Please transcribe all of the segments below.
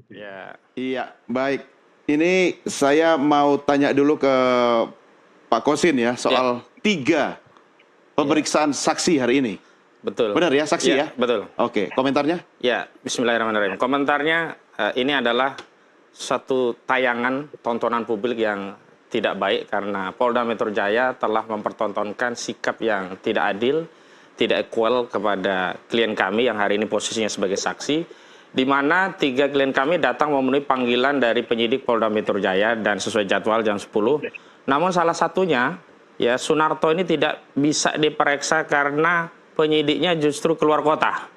Ya, Iya, baik. Ini saya mau tanya dulu ke Pak Kosin ya ya, soal 3 ya, pemeriksaan saksi hari ini. betul. Benar ya, saksi Ya, ya? betul. Oke, komentarnya? Ya, Bismillahirrahmanirrahim. Komentarnya ini adalah satu tayangan tontonan publik yang tidak baik karena Polda Metro Jaya telah mempertontonkan sikap yang tidak adil, tidak equal kepada klien kami yang hari ini posisinya sebagai saksi, di mana 3 klien kami datang memenuhi panggilan dari penyidik Polda Metro Jaya dan sesuai jadwal jam 10. Namun salah satunya, ya Sunarto ini tidak bisa diperiksa karena penyidiknya justru keluar kota.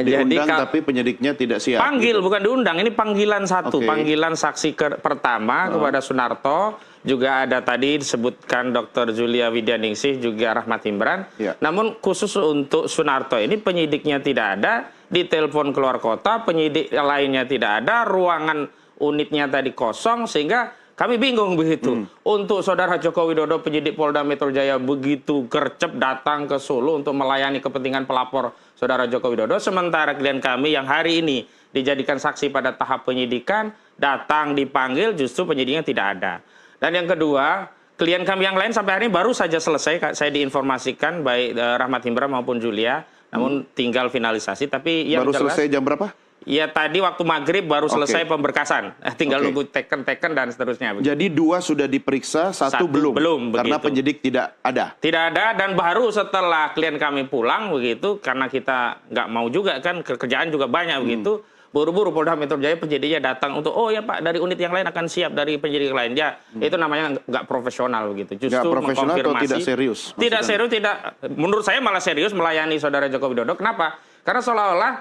Diundang tapi penyidiknya tidak siap. Panggil, gitu. bukan diundang. Ini panggilan satu, Oke. panggilan saksi pertama kepada Sunarto. Juga ada tadi disebutkan Dr. Julia Widyaningsih, juga Rahmat Imran. Ya. Namun khusus untuk Sunarto ini penyidiknya tidak ada, ditelepon keluar kota, penyidik lainnya tidak ada, ruangan unitnya tadi kosong, sehingga kami bingung begitu. Untuk Saudara Joko Widodo, penyidik Polda Metro Jaya begitu gercep datang ke Solo untuk melayani kepentingan pelapor Saudara Joko Widodo. Sementara klien kami yang hari ini dijadikan saksi pada tahap penyidikan, datang dipanggil justru penyidiknya tidak ada. Dan yang kedua, klien kami yang lain sampai hari ini baru saja selesai, saya diinformasikan baik Rahmat Himra maupun Julia, namun tinggal finalisasi. Tapi yang Baru jelas, selesai jam berapa? ya tadi waktu maghrib baru selesai pemberkasan, tinggal Oke. nunggu teken-teken dan seterusnya. Begitu. Jadi 2 sudah diperiksa, 1 belum. Belum, Karena begitu. penyidik tidak ada. Tidak ada, dan baru setelah klien kami pulang begitu, karena kita nggak mau juga kan, kerjaan juga banyak begitu, buru-buru Polda Metro Jaya penyidiknya datang untuk, oh ya Pak, dari unit yang lain akan siap dari penyidik lain. Ya, itu namanya nggak profesional begitu. Nggak Justru profesional atau mengkonfirmasi. tidak serius? Tidak maksudnya? serius, tidak. Menurut saya malah serius melayani Saudara Joko Widodo. Kenapa? Karena seolah-olah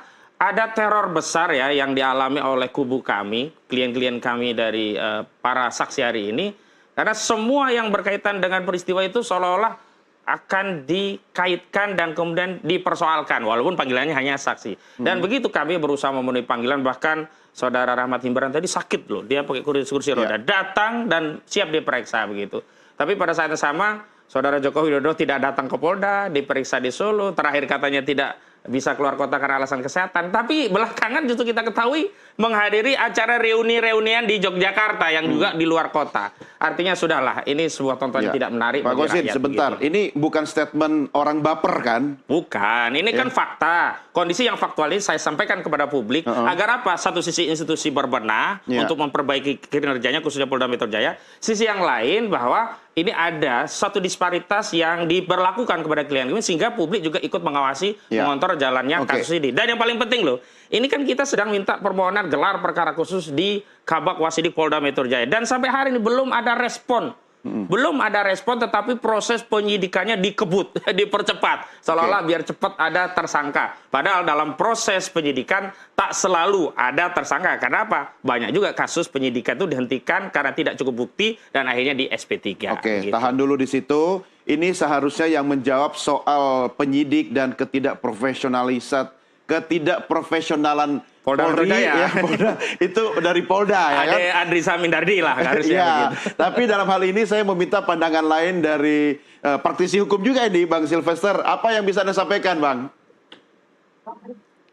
ada teror besar ya yang dialami oleh kubu kami, klien-klien kami dari para saksi hari ini. Karena semua yang berkaitan dengan peristiwa itu seolah-olah akan dikaitkan dan kemudian dipersoalkan, walaupun panggilannya hanya saksi. Dan begitu kami berusaha memenuhi panggilan, bahkan Saudara Rahmat Himbaran tadi sakit loh, dia pakai kursi roda, datang dan siap diperiksa begitu. Tapi pada saat yang sama, Saudara Joko Widodo tidak datang ke Polda, diperiksa di Solo, terakhir katanya tidak bisa keluar kota karena alasan kesehatan. Tapi belakangan justru kita ketahui menghadiri acara reuni-reunian di Yogyakarta yang juga di luar kota. Artinya sudahlah, ini sebuah tontonan yang tidak menarik Pak bagi Kosin, rakyat, sebentar. begitu. Ini bukan statement orang baper kan? Bukan, ini kan fakta. Kondisi yang faktual ini saya sampaikan kepada publik agar apa? Satu sisi institusi berbenah untuk memperbaiki kinerjanya khususnya Polda Metro Jaya. Sisi yang lain bahwa ini ada satu disparitas yang diberlakukan kepada klien kami sehingga publik juga ikut mengawasi, mengontrol jalannya kasus ini. Dan yang paling penting loh, ini kan kita sedang minta permohonan gelar perkara khusus di Kabak Wasidik Polda Metro Jaya. Dan sampai hari ini belum ada respon. Belum ada respon, tetapi proses penyidikannya dikebut, dipercepat. Seolah-olah biar cepat ada tersangka. Padahal dalam proses penyidikan tak selalu ada tersangka. Karena apa? Banyak juga kasus penyidikan itu dihentikan karena tidak cukup bukti dan akhirnya di SP3. Oke, gitu. tahan dulu di situ. Ini seharusnya yang menjawab soal penyidik dan ketidakprofesionalan Polda Metro Polri, Jaya. ya, Polda, itu dari Polda ya kan? Ada Andri Samindardi lah harusnya Ya, begitu. tapi dalam hal ini saya meminta pandangan lain dari praktisi hukum juga ini, Bang Sylvester. Apa yang bisa Anda sampaikan, Bang?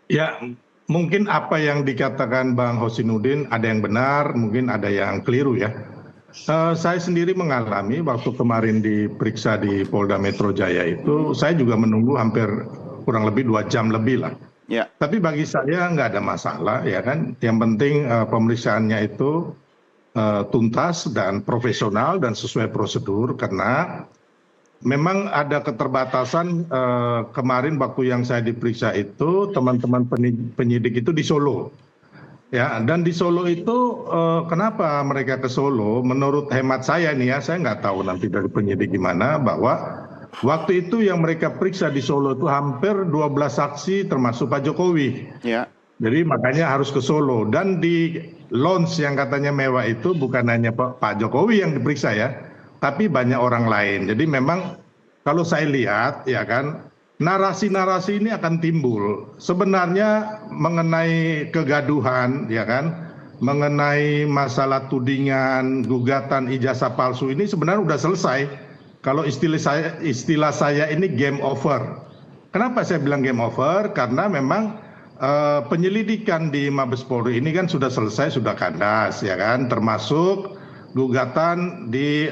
Ya, mungkin apa yang dikatakan Bang Hosinuddin ada yang benar, mungkin ada yang keliru ya. Saya sendiri mengalami waktu kemarin diperiksa di Polda Metro Jaya itu, saya juga menunggu hampir kurang lebih 2 jam lebih lah. Ya. Tapi bagi saya nggak ada masalah ya kan. Yang penting pemeriksaannya itu tuntas dan profesional dan sesuai prosedur karena memang ada keterbatasan kemarin waktu yang saya diperiksa itu teman-teman penyidik itu di Solo. Ya, dan di Solo itu kenapa mereka ke Solo? Menurut hemat saya nih ya, saya nggak tahu nanti dari penyidik gimana bahwa waktu itu yang mereka periksa di Solo itu hampir 12 saksi termasuk Pak Jokowi. Ya. Jadi makanya harus ke Solo. Dan di launch yang katanya mewah itu bukan hanya Pak Jokowi yang diperiksa ya, tapi banyak orang lain. Jadi memang kalau saya lihat ya kan, narasi-narasi ini akan timbul. Sebenarnya mengenai kegaduhan ya kan, mengenai masalah tudingan, gugatan ijazah palsu ini sebenarnya sudah selesai. Kalau istilah saya ini game over. Kenapa saya bilang game over? Karena memang penyelidikan di Mabes Polri ini kan sudah selesai, sudah kandas, ya kan, termasuk gugatan di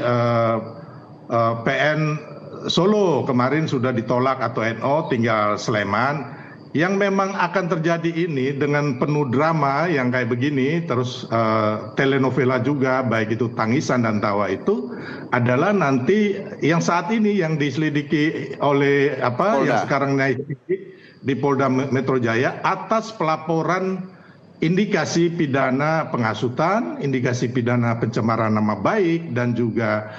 PN Solo kemarin sudah ditolak atau NO, tinggal Sleman. Yang memang akan terjadi ini dengan penuh drama yang kayak begini, terus telenovela juga, baik itu tangisan dan tawa itu adalah nanti yang saat ini yang diselidiki oleh Polda. yang sekarang naik di Polda Metro Jaya atas pelaporan indikasi pidana penghasutan, indikasi pidana pencemaran nama baik, dan juga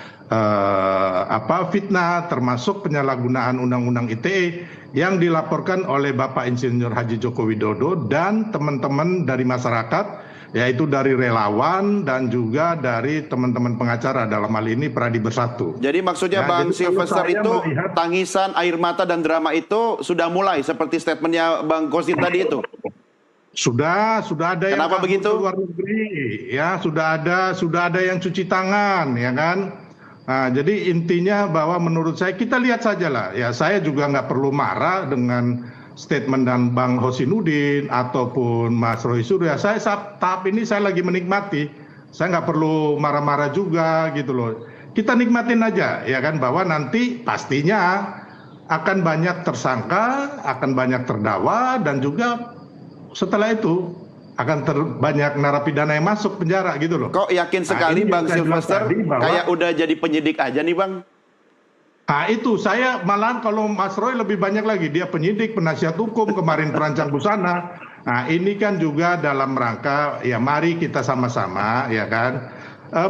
fitnah, termasuk penyalahgunaan Undang-Undang ITE yang dilaporkan oleh Bapak Insinyur Haji Joko Widodo dan teman-teman dari masyarakat, yaitu dari relawan dan juga dari teman-teman pengacara, dalam hal ini Pradi Bersatu. Jadi maksudnya Ya, Bang jadi kalau Silvester saya itu melihat- tangisan, air mata dan drama itu sudah mulai seperti statementnya Bang Kosin tadi itu. Sudah ada yang Kenapa kabur begitu? ke luar negeri, ya sudah ada yang cuci tangan, ya kan. Nah, jadi intinya bahwa menurut saya kita lihat saja lah, ya saya juga nggak perlu marah dengan statement dan Bang Hosinudin ataupun Mas Roy Surya. Saya tahap ini saya lagi menikmati, saya nggak perlu marah-marah juga gitu loh. Kita nikmatin aja, ya kan, bahwa nanti pastinya akan banyak tersangka, akan banyak terdakwa, dan juga setelah itu akan banyak narapidana yang masuk penjara gitu loh. Kok yakin sekali ini Bang yang saya bilang Silvester tadi bahwa- kayak udah jadi penyidik aja nih Bang? Nah itu saya malahan kalau Mas Roy lebih banyak lagi, dia penyidik, penasihat hukum, kemarin perancang busana. Nah ini kan juga dalam rangka ya mari kita sama-sama ya kan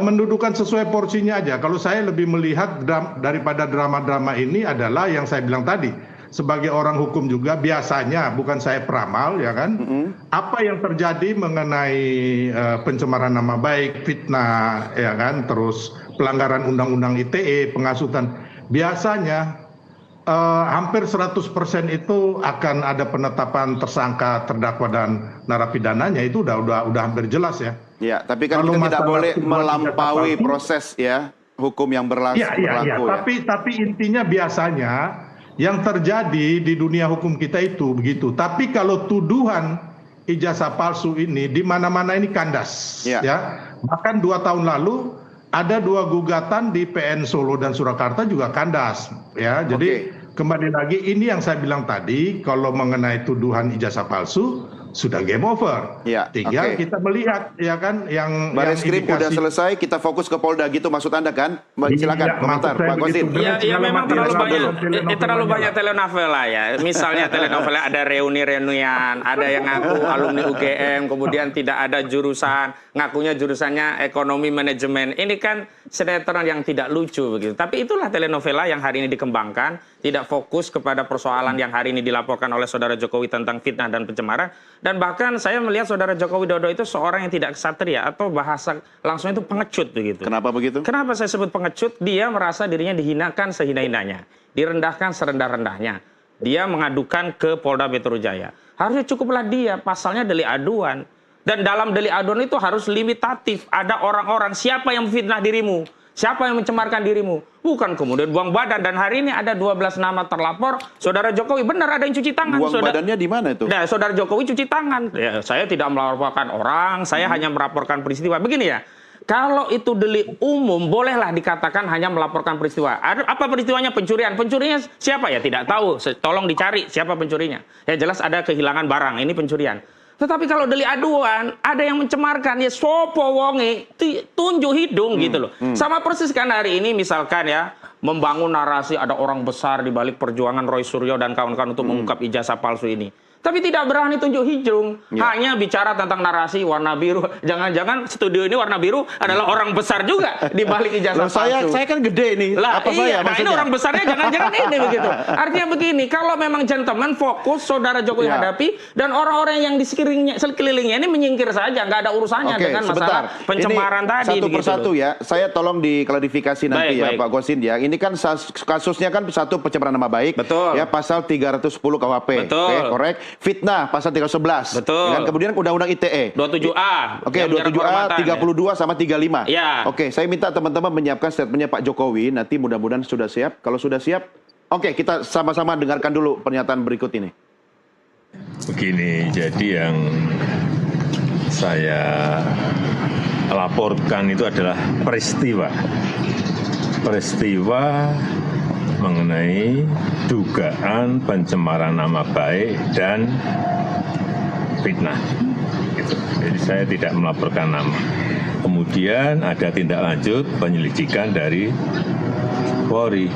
mendudukan sesuai porsinya aja. Kalau saya lebih melihat daripada drama-drama ini adalah yang saya bilang tadi, sebagai orang hukum juga biasanya, bukan saya peramal ya kan, apa yang terjadi mengenai pencemaran nama baik, fitnah ya kan, terus pelanggaran undang-undang ITE, penghasutan, biasanya hampir 100% itu akan ada penetapan tersangka, terdakwa dan narapidananya, itu udah hampir jelas ya. Ya, tapi kan Kalau kita tidak masalah boleh tuduhan melampaui ijazah palsu- proses ya hukum yang berlaku. Ya. Tapi intinya biasanya yang terjadi di dunia hukum kita itu begitu. Tapi kalau tuduhan ijazah palsu ini di mana-mana ini kandas, Ya. ya. Bahkan 2 tahun lalu ada 2 gugatan di PN Solo dan Surakarta juga kandas, ya. Jadi kembali lagi ini yang saya bilang tadi, kalau mengenai tuduhan ijazah palsu sudah game over. Ya, Tinggal oke. kita melihat ya kan yang Baris Krim udah indikasi- selesai, kita fokus ke Polda gitu maksud Anda kan? Silakan Iya, komentar maksud saya Pak Kosin. begitu. Iya, Segala memang macam terlalu telenovela banyak telenovela ya. Misalnya telenovela ada reuni-reunian, ada yang ngaku alumni UGM, kemudian tidak ada jurusan, ngakunya jurusannya ekonomi manajemen. Ini kan sinetron yang tidak lucu begitu. Tapi itulah telenovela yang hari ini dikembangkan, tidak fokus kepada persoalan yang hari ini dilaporkan oleh Saudara Jokowi tentang fitnah dan pencemaran. Dan bahkan saya melihat Saudara Joko Widodo itu seorang yang tidak ksatria atau bahasa langsung itu pengecut begitu. Kenapa begitu? Kenapa saya sebut pengecut? Dia merasa dirinya dihinakan sehina-hinanya, direndahkan serendah-rendahnya. Dia mengadukan ke Polda Metro Jaya. Harusnya cukuplah dia, pasalnya delik aduan. Dan dalam delik aduan itu harus limitatif. Ada orang-orang, siapa yang memfitnah dirimu? Siapa yang mencemarkan dirimu? Bukan kemudian buang badan. Dan hari ini ada 12 nama terlapor. Saudara Jokowi benar ada yang cuci tangan. Buang badannya di mana itu? Nah, Saudara Jokowi cuci tangan. Ya, saya tidak melaporkan orang, saya hanya melaporkan peristiwa. Begini ya, kalau itu delik umum, bolehlah dikatakan hanya melaporkan peristiwa. Apa peristiwanya? Pencurian. Pencurinya siapa ya? Tidak tahu. Tolong dicari siapa pencurinya. Ya jelas ada kehilangan barang, ini pencurian. Tetapi kalau delik aduan, ada yang mencemarkan, ya sopo wonge, tunjuk hidung gitu loh. Sama persis kan hari ini misalkan ya, membangun narasi ada orang besar di balik perjuangan Roy Suryo dan kawan-kawan untuk mengungkap ijazah palsu ini. Tapi tidak berani tunjuk hidung, hanya bicara tentang narasi warna biru. Jangan-jangan studio ini warna biru adalah orang besar juga di balik ijazah Loh, saya palsu. kan gede nih. Lah, Apa saya iya, nah ini maksudnya? orang besarnya jangan-jangan ini begitu. Artinya begini, kalau memang gentleman fokus Saudara Jokowi Ya. hadapi dan orang-orang yang di sekelilingnya ini menyingkir saja, nggak ada urusannya Oke, dengan sebentar. masalah pencemaran Ini tadi. satu begitu persatu loh. ya. Saya tolong diklarifikasi nanti Baik, ya baik. Pak Kosin ya. Ini kan kasusnya kan satu pencemaran nama baik. Betul. Ya pasal 310 KUHP. Betul. Oke, korek. Fitnah pasal 311. Betul. Ya kan? Kemudian Undang-Undang ITE. 27A. Oke, yang menyerang 27A, kehormatan, 32 sama 35. Ya. Oke, saya minta teman-teman menyiapkan statementnya Pak Jokowi. Nanti mudah-mudahan sudah siap. Kalau sudah siap, oke kita sama-sama dengarkan dulu pernyataan berikut ini. Begini, jadi yang saya laporkan itu adalah peristiwa mengenai dugaan pencemaran nama baik dan fitnah. Gitu. Jadi saya tidak melaporkan nama. Kemudian ada tindak lanjut penyelidikan dari Polri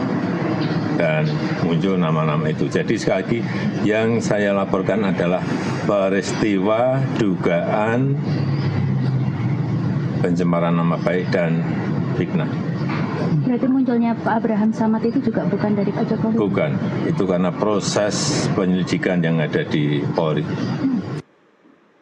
dan muncul nama-nama itu. Jadi sekali lagi yang saya laporkan adalah peristiwa dugaan pencemaran nama baik dan fitnah. Berarti munculnya Pak Abraham Samad itu juga bukan dari Pak Jokowi? Bukan, itu karena proses penyelidikan yang ada di Polri.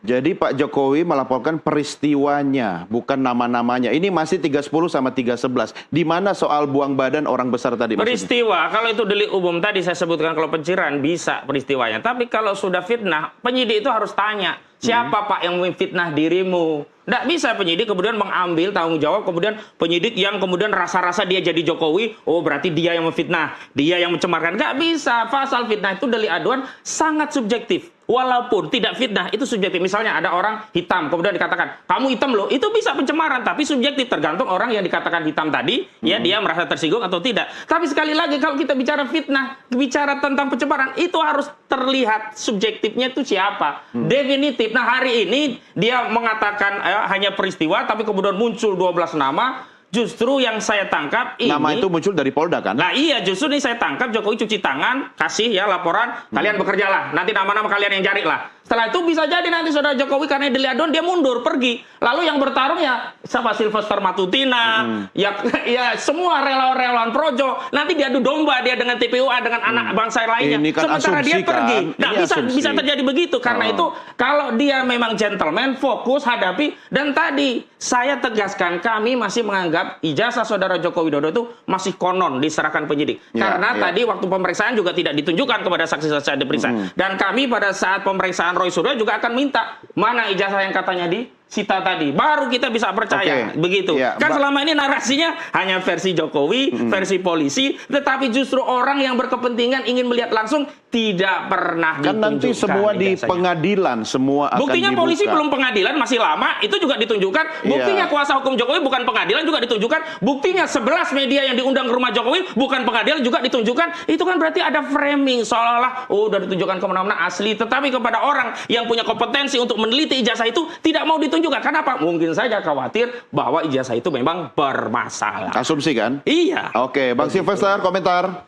Jadi Pak Jokowi melaporkan peristiwanya, bukan nama-namanya. Ini masih 310 sama 311. Di mana soal buang badan orang besar tadi? Peristiwa, kalau itu delik umum tadi saya sebutkan, kalau pencurian bisa peristiwanya. Tapi kalau sudah fitnah, penyidik itu harus tanya, siapa Pak yang memfitnah dirimu? Nggak bisa penyidik kemudian mengambil tanggung jawab, kemudian penyidik yang kemudian rasa-rasa dia jadi Jokowi, oh berarti dia yang memfitnah, dia yang mencemarkan. Nggak bisa, pasal fitnah itu delik aduan sangat subjektif. Walaupun tidak fitnah, itu subjektif. Misalnya ada orang hitam, kemudian dikatakan, kamu hitam loh, itu bisa pencemaran, tapi subjektif. Tergantung orang yang dikatakan hitam tadi, ya dia merasa tersinggung atau tidak. Tapi sekali lagi, kalau kita bicara fitnah, bicara tentang pencemaran, itu harus terlihat subjektifnya itu siapa. Definitif. Nah hari ini dia mengatakan hanya peristiwa, tapi kemudian muncul 12 nama. Justru yang saya tangkap ini... Nama itu muncul dari Polda kan? Nah iya, justru ini saya tangkap Jokowi cuci tangan, kasih ya laporan, kalian bekerjalah. Nanti nama-nama kalian yang cari lah. Setelah itu bisa jadi nanti saudara Jokowi karena delik aduan dia mundur, pergi. Lalu yang bertarung ya siapa? Sylvester Matutina, ya semua relawan-relawan Projo. Nanti diadu domba dia dengan TPUA, dengan anak bangsa lainnya. Ini kan sementara asumsi, dia pergi. Kan? Nah bisa terjadi begitu. Karena itu kalau dia memang gentleman, fokus, hadapi. Dan tadi saya tegaskan kami masih menganggap ijazah saudara Joko Widodo itu masih konon diserahkan penyidik. Karena tadi waktu pemeriksaan juga tidak ditunjukkan kepada saksi-saksi yang diperiksa. Dan kami pada saat pemeriksaan Roy Suryo juga akan minta mana ijazah yang katanya disita tadi. Baru kita bisa percaya. Begitu. Kan selama ini narasinya hanya versi Jokowi, versi polisi. Tetapi justru orang yang berkepentingan ingin melihat langsung tidak pernah kan ditunjukkan. Nanti semua di pengadilan, semua akan buktinya dibuka. Polisi belum pengadilan, masih lama, itu juga ditunjukkan. Buktinya kuasa hukum Jokowi bukan pengadilan juga ditunjukkan. Buktinya 11 media yang diundang ke rumah Jokowi bukan pengadilan juga ditunjukkan. Itu kan berarti ada framing seolah-olah udah ditunjukkan kemana-mana asli. Tetapi kepada orang yang punya kompetensi untuk meneliti ijazah itu tidak mau ditunjukkan. Kenapa? Mungkin saja khawatir bahwa ijazah itu memang bermasalah. Asumsi kan? Iya. Oke, Bang Sylvester komentar.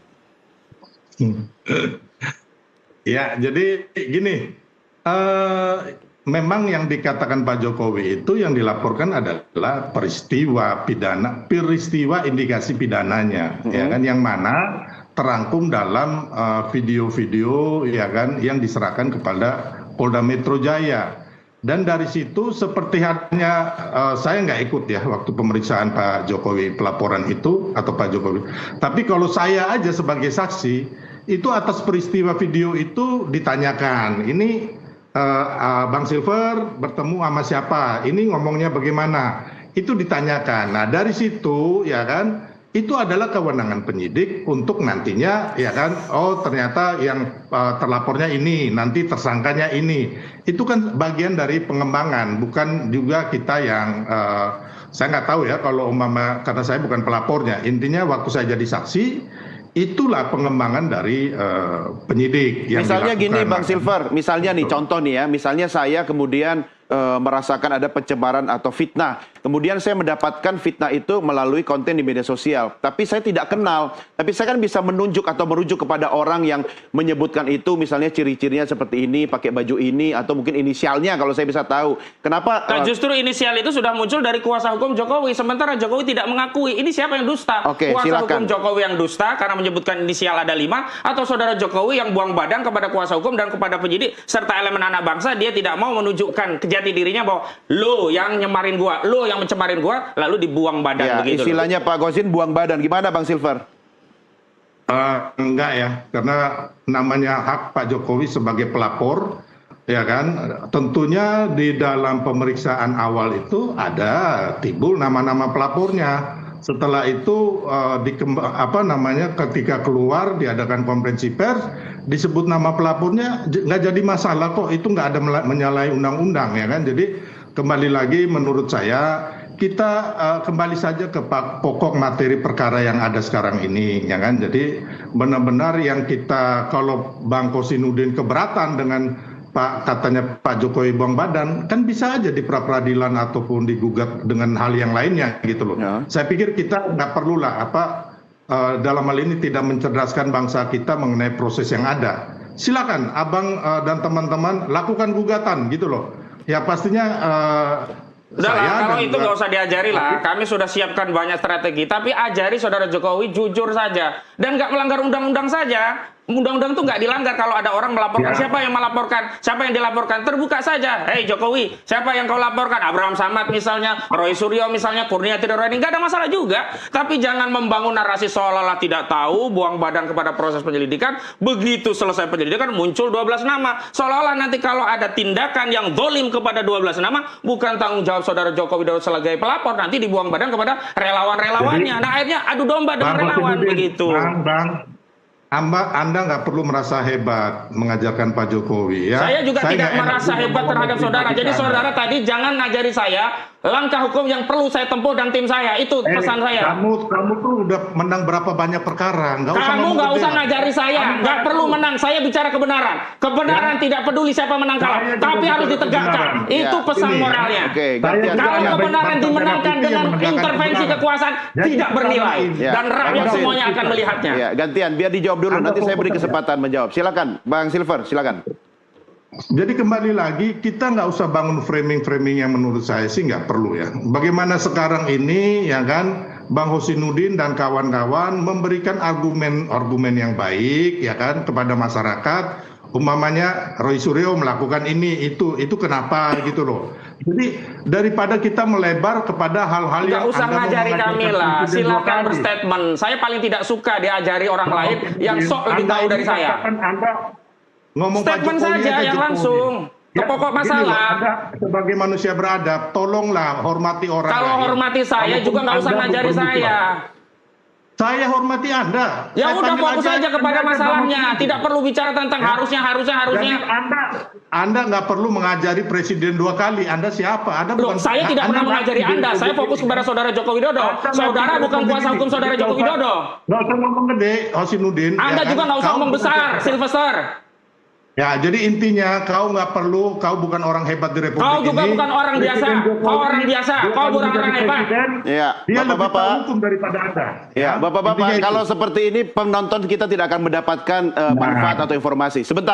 Ya, jadi gini, memang yang dikatakan Pak Jokowi itu yang dilaporkan adalah peristiwa pidana, peristiwa indikasi pidananya, ya kan, yang mana terangkum dalam video-video, ya kan, yang diserahkan kepada Polda Metro Jaya. Dan dari situ seperti halnya saya nggak ikut ya waktu pemeriksaan Pak Jokowi, pelaporan itu atau Pak Jokowi. Tapi kalau saya aja sebagai saksi, itu atas peristiwa video itu ditanyakan. Ini Bang Silver bertemu sama siapa? Ini ngomongnya bagaimana? Itu ditanyakan. Nah dari situ ya kan, itu adalah kewenangan penyidik untuk nantinya ya kan, oh ternyata yang terlapornya ini, nanti tersangkanya ini. Itu kan bagian dari pengembangan, bukan juga kita yang saya nggak tahu ya kalau umpama, karena saya bukan pelapornya. Intinya waktu saya jadi saksi, itulah pengembangan dari penyidik. Yang misalnya gini Bang kan. Silver, misalnya nih contoh nih ya, misalnya saya kemudian merasakan ada pencemaran atau fitnah. Kemudian saya mendapatkan fitnah itu melalui konten di media sosial. Tapi saya tidak kenal. Tapi saya kan bisa menunjuk atau merujuk kepada orang yang menyebutkan itu. Misalnya ciri-cirinya seperti ini, pakai baju ini, atau mungkin inisialnya kalau saya bisa tahu. Kenapa? Nah, justru inisial itu sudah muncul dari kuasa hukum Jokowi. Sementara Jokowi tidak mengakui. Ini siapa yang dusta? Oke, kuasa silakan. hukum Jokowi yang dusta karena menyebutkan inisial ada 5. Atau saudara Jokowi yang buang badan kepada kuasa hukum dan kepada penyidik. Serta elemen anak bangsa, dia tidak mau menunjukkan kejati dirinya bahwa lo yang nyemarin gua, lo yang mencemarin gua, lalu dibuang badan Ya, begitu. istilahnya Pak Gosin buang badan. Gimana Bang Silver? Enggak ya, karena namanya hak Pak Jokowi sebagai pelapor, ya kan, tentunya di dalam pemeriksaan awal itu ada timbul nama-nama pelapornya. Setelah itu ketika keluar diadakan konferensi pers, disebut nama pelapornya nggak jadi masalah kok, itu nggak ada menyalahi undang-undang ya kan. Jadi kembali lagi menurut saya kita kembali saja ke pokok materi perkara yang ada sekarang ini ya kan. Jadi benar-benar yang kita, kalau Bang Kosinudin keberatan dengan katanya Pak Jokowi buang badan, kan bisa aja di pra-peradilan ataupun digugat dengan hal yang lainnya gitu loh. Ya. Saya pikir kita nggak perlulah dalam hal ini tidak mencerdaskan bangsa kita mengenai proses yang ada. Silakan Abang dan teman-teman lakukan gugatan gitu loh. Ya pastinya Udah lah, kalau itu nggak usah diajari lah. Kami sudah siapkan banyak strategi, tapi ajari saudara Jokowi jujur saja dan nggak melanggar undang-undang saja. Undang-undang itu nggak dilanggar kalau ada orang melaporkan. Ya. Siapa yang melaporkan? Siapa yang dilaporkan? Terbuka saja. Hei Jokowi, siapa yang kau laporkan? Abraham Samad misalnya, Roy Suryo misalnya, Kurnia Tirtaweni, nggak ada masalah juga. Tapi jangan membangun narasi seolah-olah tidak tahu, buang badan kepada proses penyelidikan. Begitu selesai penyelidikan muncul 12 nama. Seolah-olah nanti kalau ada tindakan yang dolim kepada 12 nama, bukan tanggung jawab saudara Jokowi Dodo sebagai pelapor, nanti dibuang badan kepada relawan-relawannya. Nah akhirnya adu domba dengan relawan begitu. Anda nggak perlu merasa hebat mengajarkan Pak Jokowi ya. Saya juga tidak nggak enak merasa juga hebat terhadap ngomong saudara. Jadi pribadi saudara Anda. tadi jangan ngajari saya langkah hukum yang perlu saya tempuh dan tim saya. Itu pesan saya. Kamu tuh udah menang berapa banyak perkara? Kamu nggak usah ngajari saya. Kamu Nggak perlu menang. Saya bicara kebenaran. Kebenaran tidak peduli siapa menang kalah. Saya juga Tapi harus bicara ditegakkan. kebenaran. Itu Ya, pesan ini, moralnya. Oke, Saya gantian. juga Kalau ya, kebenaran Bang dimenangkan Merah Putih yang dengan menegakkan intervensi kebenaran. kekuasaan Jadi tidak bernilai. Ya. Dan rakyat Oke. semuanya akan melihatnya. Ya, gantian biar dijawab dulu. Anda Nanti saya beri fokus aja. kesempatan menjawab. Silakan, Bang Silver, silakan. Jadi kembali lagi kita nggak usah bangun framing-framing yang menurut saya sih nggak perlu ya. Bagaimana sekarang ini ya kan Bang Hosinudin dan kawan-kawan memberikan argumen yang baik ya kan kepada masyarakat. Umpamanya Roy Suryo melakukan ini itu kenapa gitu loh. Jadi daripada kita melebar kepada hal-hal Nggak yang usah Anda mau ngajari mengajarkan kami lah. presiden dua Silakan kali. berstatement. Saya paling tidak suka diajari orang lain yang sok lebih Anda tahu ini dari saya. katakan Anda ngomong Pak Statement Jokowi saja aja yang Jokowi. langsung ke Ya, pokok gini loh, masalah. Anda sebagai manusia beradab, tolonglah hormati orang Kalau lain. hormati saya Walaupun juga nggak usah Anda ngajari berpemikiran. saya. Saya hormati Anda. Ya Saya udah panggil fokus aja kepada Anda masalahnya. Bang Hosinudin. Tidak perlu bicara tentang Ya. harusnya. Jadi Anda nggak perlu mengajari presiden 2 kali. Anda siapa? Anda Loh, saya tidak pernah mengajari Anda. Saya fokus kepada saudara Joko Widodo. Saudara bukan kuasa hukum saudara Joko Widodo. Nggak usah ngomong gede, Hosinudin. Anda juga nggak usah Kau ngomong bukan besar, siapa. Sylvester. Ya, jadi intinya kau nggak perlu, kau bukan orang hebat di Republik Kau juga ini. bukan orang biasa. Presiden Jokowi, Kau orang biasa. dua Kau kali bukan menjadi orang hebat. presiden, Ya, Dia lebih Bapak-bapak. tahu hukum daripada Anda. Ya, Bapak-bapak, Intinya itu. kalau seperti ini penonton kita tidak akan mendapatkan manfaat atau informasi. Sebentar.